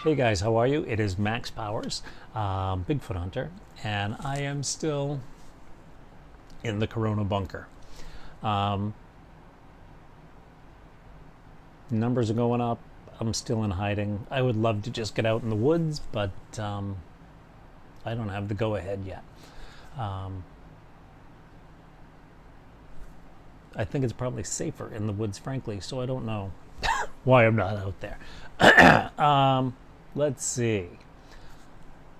Hey guys, how are you? It is Max Powers, Bigfoot Hunter, and I am still in the Corona bunker. Numbers are going up. I'm still in hiding. I would love to just get out in the woods, but I don't have the go-ahead yet. I think it's probably safer in the woods, frankly, so I don't know why I'm not out there. Let's see.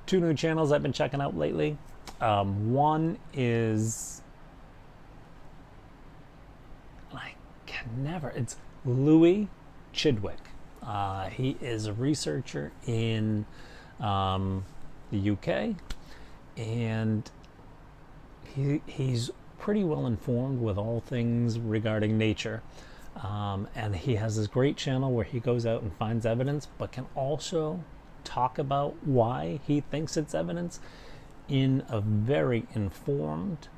2 new channels I've been checking out lately. One is, it's Louis Chidwick. He is a researcher in the UK, and he's pretty well informed with all things regarding nature. And he has this great channel where he goes out and finds evidence, but can also talk about why he thinks it's evidence in a very informed,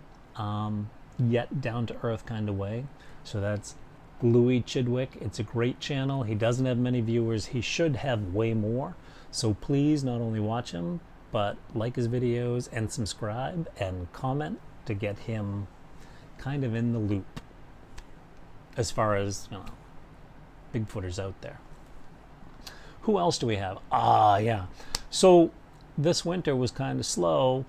yet down-to-earth kind of way. So that's Louis Chidwick. It's a great channel. He doesn't have many viewers. He should have way more. So please not only watch him, but like his videos and subscribe and comment to get him kind of in the loop as far as, Bigfooters out there. Who else do we have? Yeah. So this winter was kind of slow,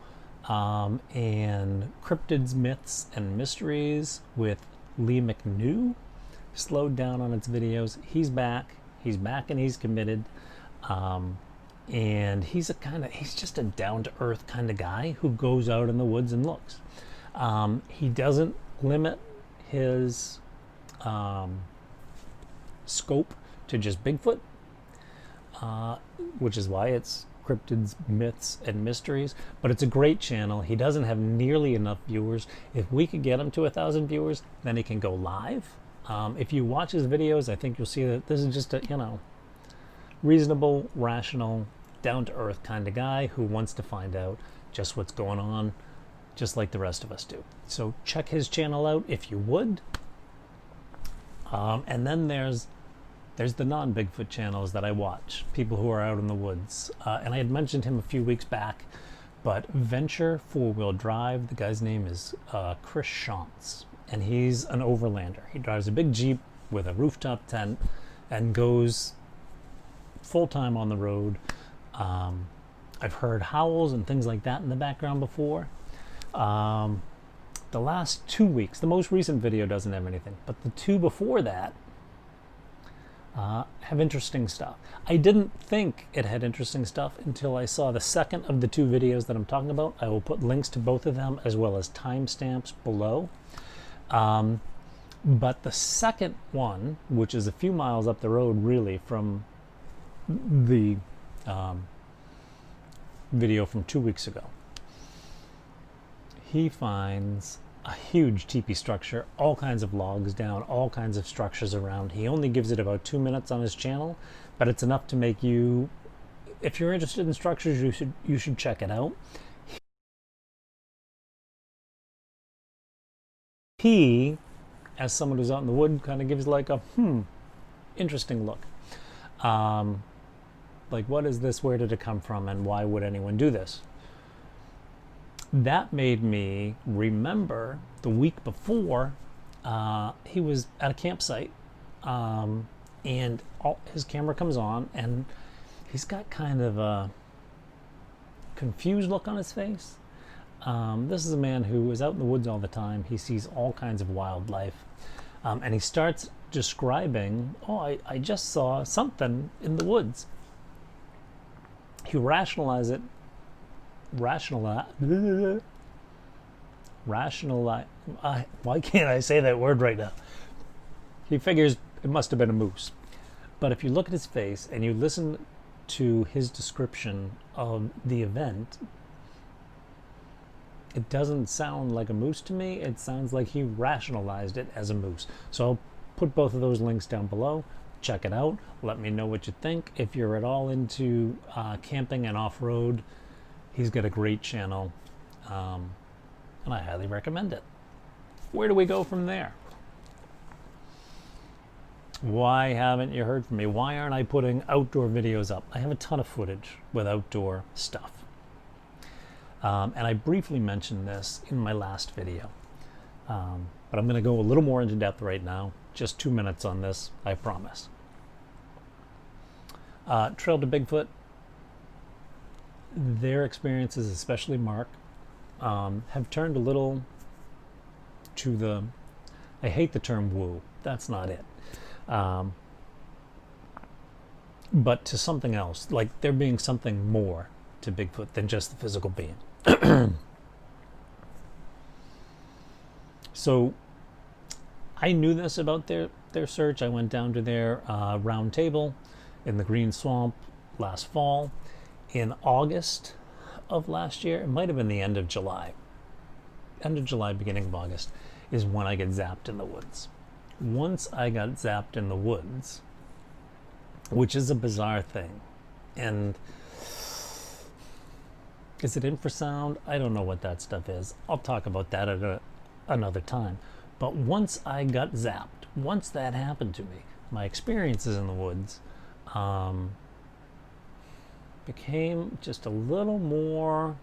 and Cryptids, Myths, and Mysteries with Lee McNew slowed down on its videos. He's back. He's back and he's committed. And he's just a down-to-earth kind of guy who goes out in the woods and looks. He doesn't limit his scope to just Bigfoot, which is why it's Cryptids, Myths, and Mysteries. But it's a great channel. He doesn't have nearly enough viewers. If we could get him to 1,000 viewers, then he can go live. If you watch his videos, I think you'll see that this is just a, reasonable, rational, down-to-earth kind of guy who wants to find out just what's going on, just like the rest of us do. So check his channel out if you would. And then there's the non-Bigfoot channels that I watch, people who are out in the woods. And I had mentioned him a few weeks back, but Venture 4-Wheel Drive, the guy's name is Chris Shantz, and he's an overlander. He drives a big Jeep with a rooftop tent and goes full-time on the road. I've heard howls and things like that in the background before. The last 2 weeks, the most recent video doesn't have anything, but the 2 before that have interesting stuff. I didn't think it had interesting stuff until I saw the second of the 2 videos that I'm talking about. I will put links to both of them as well as timestamps below. But the second one, which is a few miles up the road really from the video from 2 weeks ago, he finds a huge teepee structure, all kinds of logs down, all kinds of structures around. He only gives it about 2 minutes on his channel, but it's enough to make you, if you're interested in structures, you should check it out. He, as someone who's out in the wood, kind of gives like a interesting look. Like, what is this? Where did it come from? And why would anyone do this? That made me remember the week before he was at a campsite, and his camera comes on, and he's got kind of a confused look on his face. This is a man who is out in the woods all the time. He sees all kinds of wildlife, and he starts describing, I just saw something in the woods. He rationalize, why can't I say that word right now? He figures it must have been a moose. But if you look at his face and you listen to his description of the event, it doesn't sound like a moose to me. It sounds like he rationalized it as a moose. So I'll put both of those links down below. Check it out. Let me know what you think. If you're at all into camping and off-road, he's got a great channel, and I highly recommend it. Where do we go from there? Why haven't you heard from me? Why aren't I putting outdoor videos up? I have a ton of footage with outdoor stuff. And I briefly mentioned this in my last video. But I'm going to go a little more into depth right now. Just 2 minutes on this, I promise. Trail to Bigfoot. Their experiences, especially Mark, have turned a little to the, I hate the term woo. That's not it. But to something else, like there being something more to Bigfoot than just the physical being. So I knew this about their search. I went down to their round table in the Green Swamp last fall. In August of last year, it might have been the end of July, beginning of August, is when I get zapped in the woods. Once I got zapped in the woods, which is a bizarre thing, and is it infrasound? I don't know what that stuff is. I'll talk about that at another time. But once I got zapped, once that happened to me, my experiences in the woods became just a little more,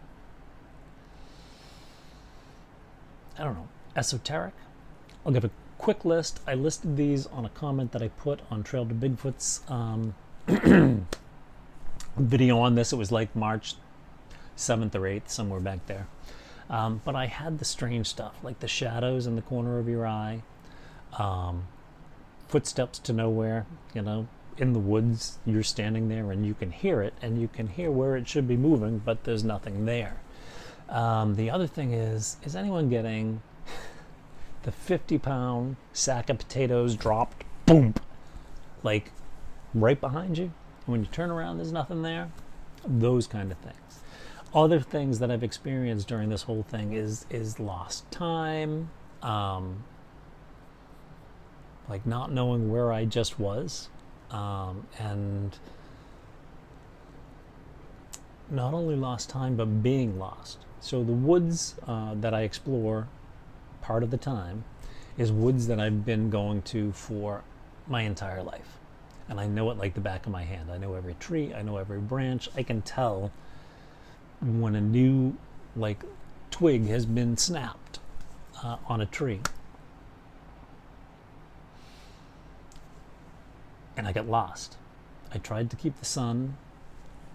I don't know, esoteric. I'll give a quick list. I listed these on a comment that I put on Trail to Bigfoot's video on this. It was like March 7th or 8th, somewhere back there. But I had the strange stuff, like the shadows in the corner of your eye, footsteps to nowhere, in the woods. You're standing there and you can hear it, and you can hear where it should be moving, but there's nothing there. The other thing is anyone getting the 50-pound sack of potatoes dropped, boom, like right behind you? When you turn around, there's nothing there. Those kind of things. Other things that I've experienced during this whole thing is lost time, like not knowing where I just was, and not only lost time, but being lost. So the woods that I explore part of the time is woods that I've been going to for my entire life. And I know it like the back of my hand. I know every tree, I know every branch. I can tell when a new twig has been snapped on a tree. And I got lost. I tried to keep the sun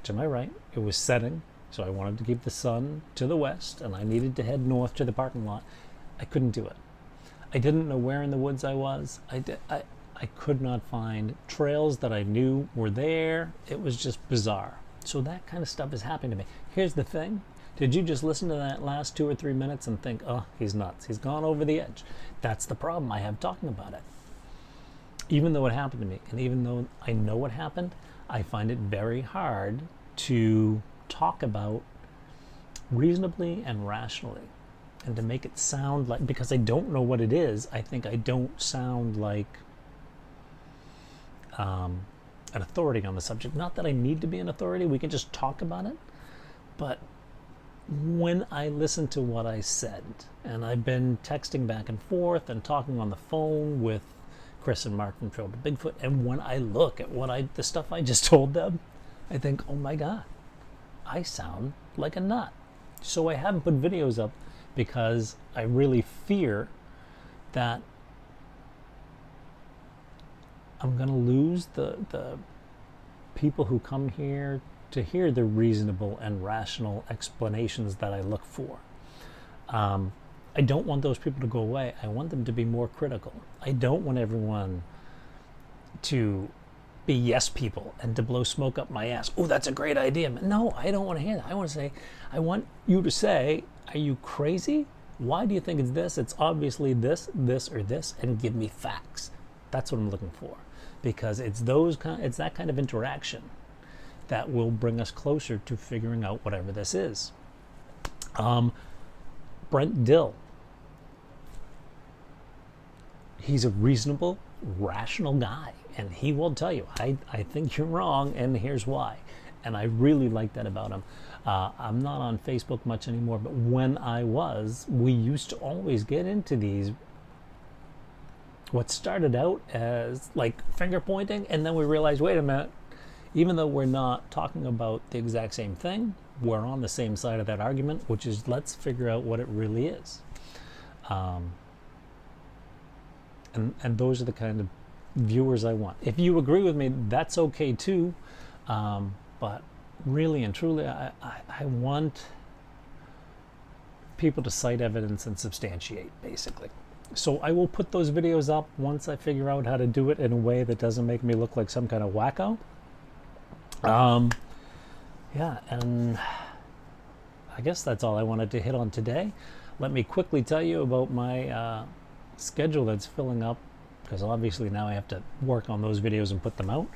to my right. It was setting, so I wanted to keep the sun to the west, and I needed to head north to the parking lot. I couldn't do it. I didn't know where in the woods I was. I could not find trails that I knew were there. It was just bizarre. So that kind of stuff is happening to me. Here's the thing. Did you just listen to that last 2 or 3 minutes and think, oh, he's nuts. He's gone over the edge. That's the problem I have talking about it. Even though it happened to me, and even though I know what happened, I find it very hard to talk about reasonably and rationally, and to make it sound like, because I don't know what it is, I think I don't sound like an authority on the subject. Not that I need to be an authority, we can just talk about it. But when I listen to what I said, and I've been texting back and forth and talking on the phone with Chris and Mark from Trail to Bigfoot, and when I look at the stuff I just told them, I think, oh my God, I sound like a nut. So I haven't put videos up because I really fear that I'm going to lose the people who come here to hear the reasonable and rational explanations that I look for. I don't want those people to go away. I want them to be more critical. I don't want everyone to be yes people and to blow smoke up my ass. Oh, that's a great idea. No, I don't want to hear that. I want you to say, are you crazy? Why do you think it's this? It's obviously this, or this, and give me facts. That's what I'm looking for. Because it's that kind of interaction that will bring us closer to figuring out whatever this is. Brent Dill. He's a reasonable, rational guy, and he will tell you, I think you're wrong, and here's why. And I really like that about him. I'm not on Facebook much anymore, but when I was, we used to always get into these what started out as like finger pointing, and then we realized, wait a minute, even though we're not talking about the exact same thing, we're on the same side of that argument, which is let's figure out what it really is. And those are the kind of viewers I want. If you agree with me, that's okay too. But really and truly, I want people to cite evidence and substantiate, basically. So I will put those videos up once I figure out how to do it in a way that doesn't make me look like some kind of wacko. Yeah, and I guess that's all I wanted to hit on today. Let me quickly tell you about my schedule that's filling up, because obviously now I have to work on those videos and put them out.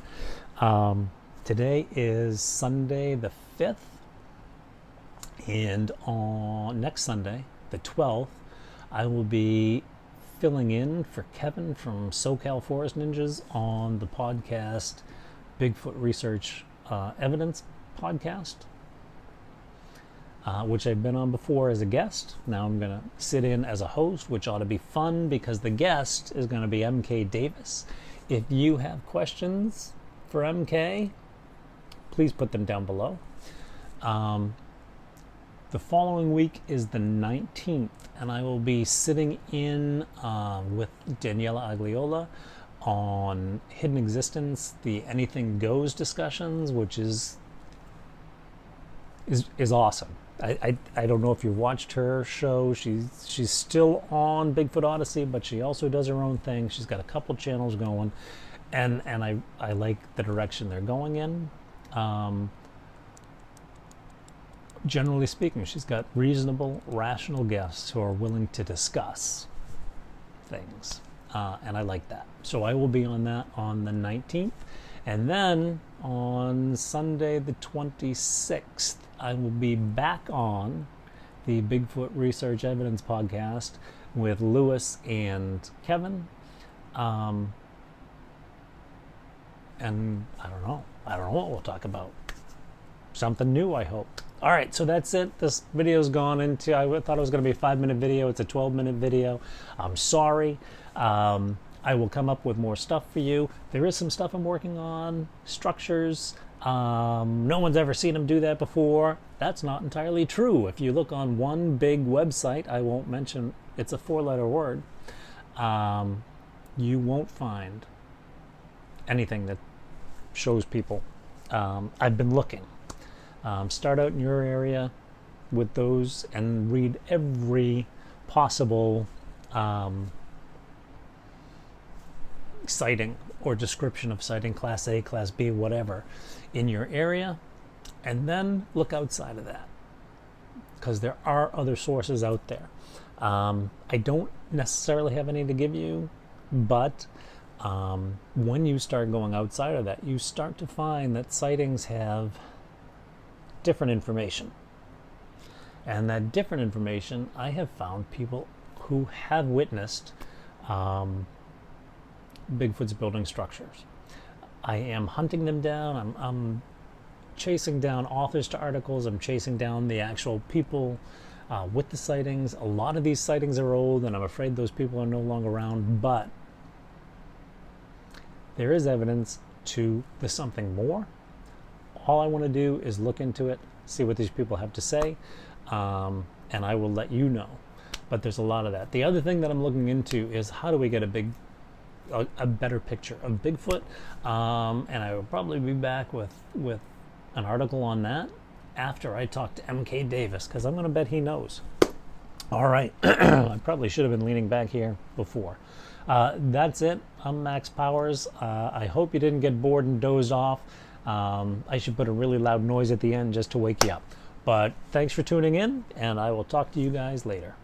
Today is Sunday the 5th, and on next Sunday, the 12th, I will be filling in for Kevin from SoCal Forest Ninjas on the podcast Bigfoot Research Evidence podcast, which I've been on before as a guest. Now I'm going to sit in as a host, which ought to be fun because the guest is going to be MK Davis. If you have questions for MK, please put them down below. The following week is the 19th, and I will be sitting in with Daniela Agliola on Hidden Existence, the Anything Goes discussions, which is awesome. I don't know if you've watched her show. She's still on Bigfoot Odyssey, but she also does her own thing. She's got a couple channels going, and I like the direction they're going in. Generally speaking, she's got reasonable, rational guests who are willing to discuss things, and I like that. So I will be on that on the 19th, and then on Sunday the 26th, I will be back on the Bigfoot Research Evidence podcast with Lewis and Kevin, and I don't know what we'll talk about. Something new, I hope. All right, so that's it. This video's gone into, I thought it was going to be a 5-minute video. It's a 12-minute video. I'm sorry. I will come up with more stuff for you. There is some stuff I'm working on, structures. No one's ever seen him do that before. That's not entirely true. If you look on one big website, I won't mention, it's a 4-letter word, you won't find anything that shows people. I've been looking. Start out in your area with those and read every possible sighting or description of sighting, Class A, Class B, whatever, in your area, and then look outside of that, because there are other sources out there. I don't necessarily have any to give you, but when you start going outside of that, you start to find that sightings have different information. And that different information, I have found people who have witnessed Bigfoot's building structures. I am hunting them down. I'm chasing down authors to articles. I'm chasing down the actual people with the sightings. A lot of these sightings are old, and I'm afraid those people are no longer around, but there is evidence to the something more. All I want to do is look into it, see what these people have to say, and I will let you know. But there's a lot of that. The other thing that I'm looking into is how do we get a better picture of Bigfoot, and I will probably be back with an article on that after I talk to MK Davis, because I'm going to bet he knows. All right. I probably should have been leaning back here before. That's it. I'm Max Powers. I hope you didn't get bored and dozed off. I should put a really loud noise at the end just to wake you up. But thanks for tuning in, and I will talk to you guys later.